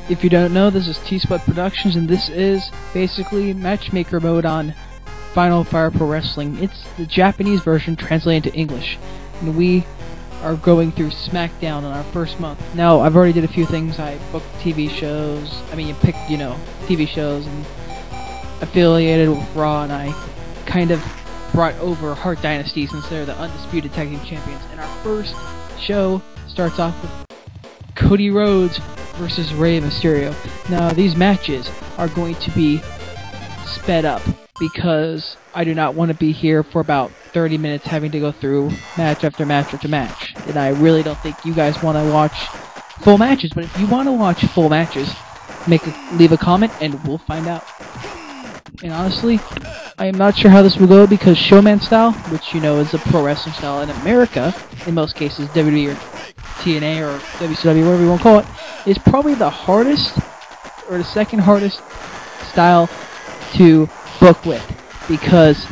If you don't know, this is TSpud Productions, and this is basically Matchmaker Mode on Final Fire Pro Wrestling. It's the Japanese version translated to English, and we are going through Smackdown on our first month. Now, I've already did a few things. I booked TV shows. You picked, TV shows and affiliated with Raw, and I kind of brought over Hart Dynasty since they're the undisputed tag team champions. And our first show starts off with Cody Rhodes versus Rey Mysterio. Now, these matches are going to be sped up because I do not want to be here for about 30 minutes having to go through match after match after match. And I really don't think you guys want to watch full matches, but if you want to watch full matches, leave a comment and we'll find out. And honestly, I am not sure how this will go because showman style, which is a pro wrestling style in America, in most cases WWE or TNA or WCW, whatever you want to call it, is probably the hardest or the second hardest style to book with, because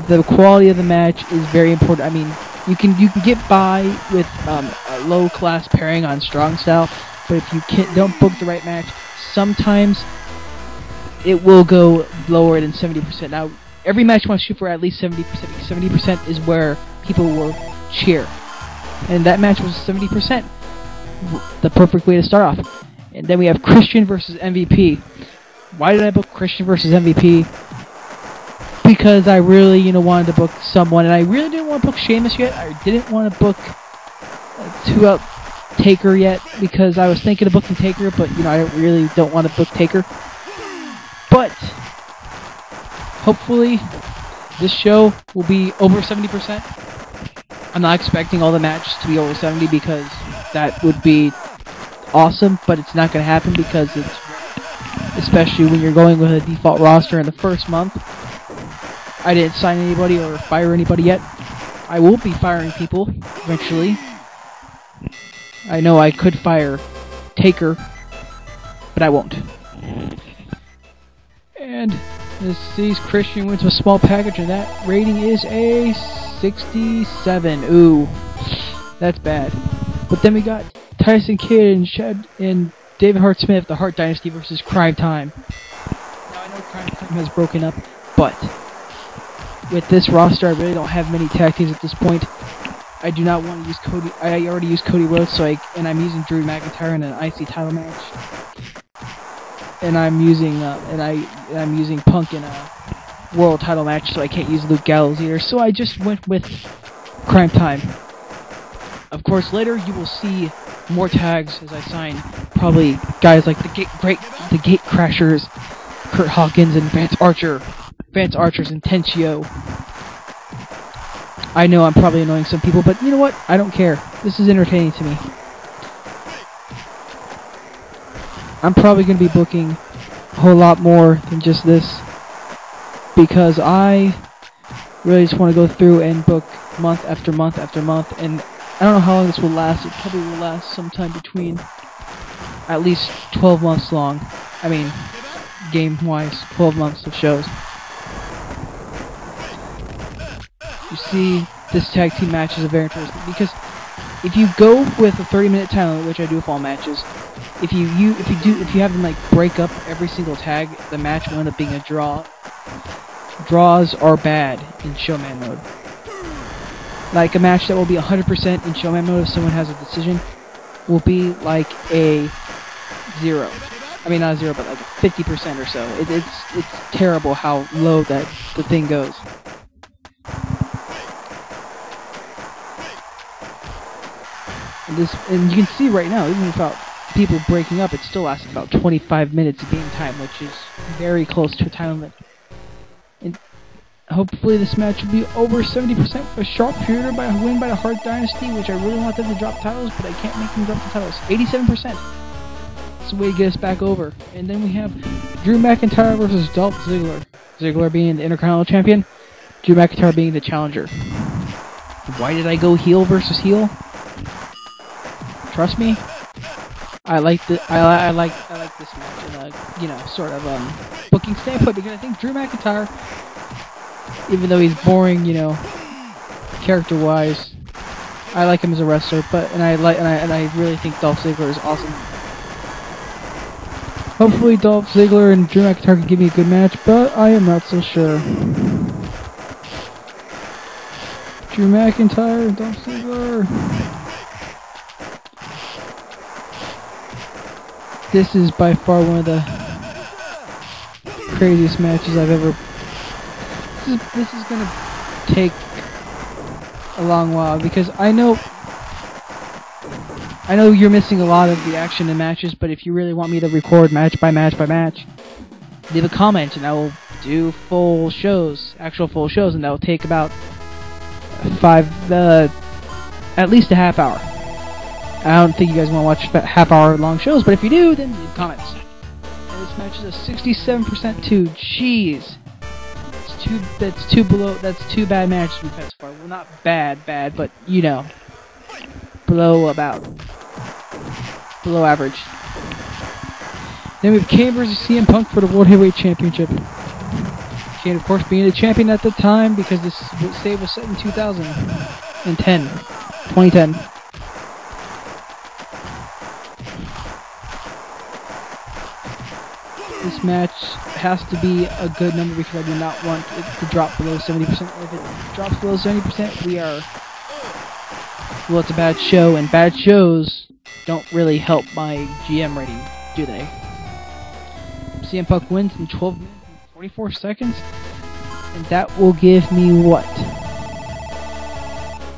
the quality of the match is very important. I mean, you can get by with a low class pairing on strong style, but if you don't book the right match, sometimes it will go lower than 70%. Now, every match wants to shoot for at least 70%, because 70% is where people will cheer. And that match was 70%. The perfect way to start off. And then we have Christian versus MVP. Why did I book Christian versus MVP? Because I really, wanted to book someone, and I really didn't want to book Sheamus yet. I didn't want to book two-out Taker yet, because I was thinking of booking Taker, but, I really don't want to book Taker. But hopefully this show will be over 70%. I'm not expecting all the matches to be over 70 because that would be awesome, but it's not going to happen because especially when you're going with a default roster in the first month. I didn't sign anybody or fire anybody yet. I will be firing people eventually. I know I could fire Taker, but I won't. And this sees Christian wins a small package, and that rating is a 67. Ooh, that's bad. But then we got Tyson Kidd and David Hart Smith, the Hart Dynasty versus Crime Time. Now I know Crime Time has broken up, but with this roster, I really don't have many tag teams at this point. I do not want to use Cody. I already used Cody Rhodes, and I'm using Drew McIntyre in an IC title match. And I'm using I'm using Punk in a world title match, so I can't use Luke Gallows either. So I just went with Crime Time. Of course, later you will see more tags as I sign probably guys like the Gate Crashers, Kurt Hawkins, and Vance Archer's Intencio. I know I'm probably annoying some people, but you know what? I don't care. This is entertaining to me. I'm probably going to be booking a whole lot more than just this, because I really just want to go through and book month after month after month, and I don't know how long this will last. It probably will last sometime between at least 12 months long. I mean, game-wise, 12 months of shows. You see, this tag team match is very interesting, because if you go with a 30-minute time limit, which I do with all matches, if you have them break up every single tag, the match will end up being a draw. Draws are bad in showman mode. Like a match that will be 100% in showman mode if someone has a decision will be like a 0. I mean, not a 0, but like 50% or so. It's terrible how low the thing goes. And you can see right now, even without people breaking up, it still lasts about 25 minutes of game time, which is very close to a time limit. And hopefully this match will be over 70% with a sharp shooter by a win by the Hart Dynasty, which I really want them to drop titles, but I can't make them drop the titles. 87%. That's the way to get us back over. And then we have Drew McIntyre versus Dolph Ziggler. Ziggler being the Intercontinental Champion, Drew McIntyre being the challenger. Why did I go heel versus heel? Trust me, I like this match in a sort of booking standpoint, because I think Drew McIntyre, even though he's boring, character-wise, I like him as a wrestler, and I really think Dolph Ziggler is awesome. Hopefully Dolph Ziggler and Drew McIntyre can give me a good match, but I am not so sure. Drew McIntyre and Dolph Ziggler. This is by far one of the craziest matches I've ever... This is gonna take a long while, because I know you're missing a lot of the action in matches, but if you really want me to record match by match by match, leave a comment and I will do full shows, actual full shows, and that will take about at least a half hour. I don't think you guys want to watch half-hour long shows, but if you do, then leave comments. And this match is a 67% too. Jeez. That's two bad matches we've had so far. Well, not bad, but you know, below average. Then we have Kane versus CM Punk for the World Heavyweight Championship. Kane, of course, being the champion at the time, because this save was set in 2010. This match has to be a good number, because I do not want it to drop below 70%. If it drops below 70%, well, it's a bad show, and bad shows don't really help my GM rating, do they? CM Punk wins in 12 minutes and 44 seconds, and that will give me what?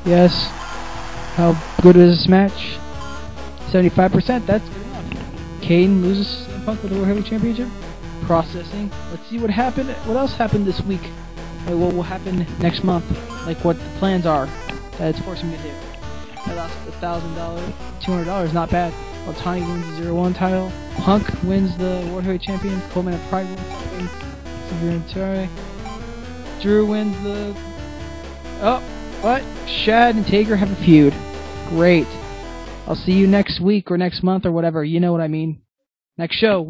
Yes. How good is this match? 75%, that's good enough. Kane loses CM Punk with the World Heavyweight Championship. Processing. Let's see what happened. What else happened this week? Like what will happen next month? Like what the plans are that it's forcing me to do. I lost $1,000, $200, not bad. While Tony wins the 0-1 title. Punk wins the World Heavyweight Champion. Coleman and Pride wins the Drew wins the... Oh, what? Shad and Taker have a feud. Great. I'll see you next week or next month or whatever. You know what I mean. Next show.